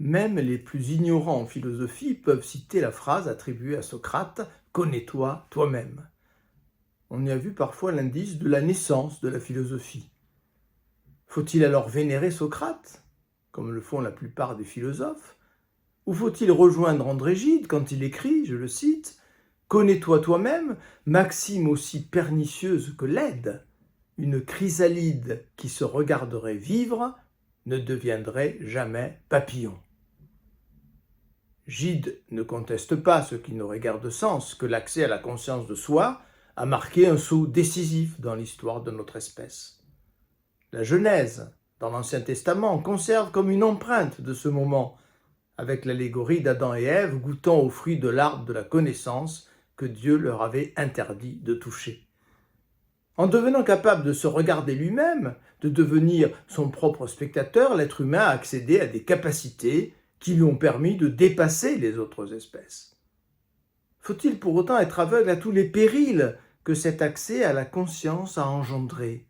Même les plus ignorants en philosophie peuvent citer la phrase attribuée à Socrate « Connais-toi toi-même ». On y a vu parfois l'indice de la naissance de la philosophie. Faut-il alors vénérer Socrate, comme le font la plupart des philosophes, ou faut-il rejoindre André Gide quand il écrit, je le cite, « Connais-toi toi-même, maxime aussi pernicieuse que laide, une chrysalide qui se regarderait vivre ne deviendrait jamais papillon ». Gide ne conteste pas ce qui n'aurait guère de sens, que l'accès à la conscience de soi a marqué un saut décisif dans l'histoire de notre espèce. La Genèse, dans l'Ancien Testament, conserve comme une empreinte de ce moment, avec l'allégorie d'Adam et Ève goûtant au fruit de l'arbre de la connaissance que Dieu leur avait interdit de toucher. En devenant capable de se regarder lui-même, de devenir son propre spectateur, l'être humain a accédé à des capacités qui lui ont permis de dépasser les autres espèces. Faut-il pour autant être aveugle à tous les périls que cet accès à la conscience a engendrés ?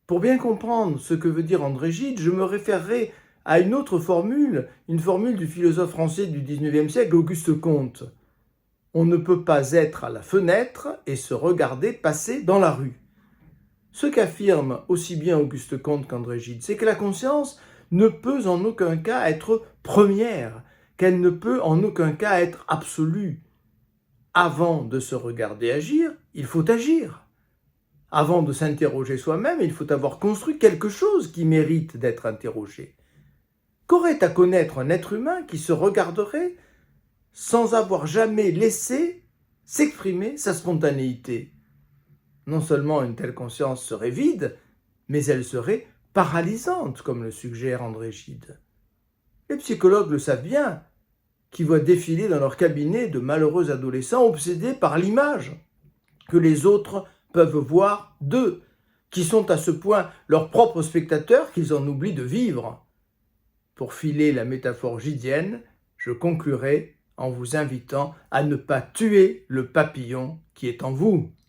Pour bien comprendre ce que veut dire André Gide, je me référerai à une autre formule, une formule du philosophe français du XIXe siècle, Auguste Comte. On ne peut pas être à la fenêtre et se regarder passer dans la rue. Ce qu'affirme aussi bien Auguste Comte qu'André Gide, c'est que la conscience ne peut en aucun cas être première, qu'elle ne peut en aucun cas être absolue. Avant de se regarder agir, il faut agir. Avant de s'interroger soi-même, il faut avoir construit quelque chose qui mérite d'être interrogé. Qu'aurait à connaître un être humain qui se regarderait sans avoir jamais laissé s'exprimer sa spontanéité? Non seulement une telle conscience serait vide, mais elle serait paralysante, comme le suggère André Gide. Les psychologues le savent bien, qui voient défiler dans leur cabinet de malheureux adolescents obsédés par l'image que les autres peuvent voir d'eux, qui sont à ce point leurs propres spectateurs qu'ils en oublient de vivre. Pour filer la métaphore gidienne, je conclurai en vous invitant à ne pas tuer le papillon qui est en vous.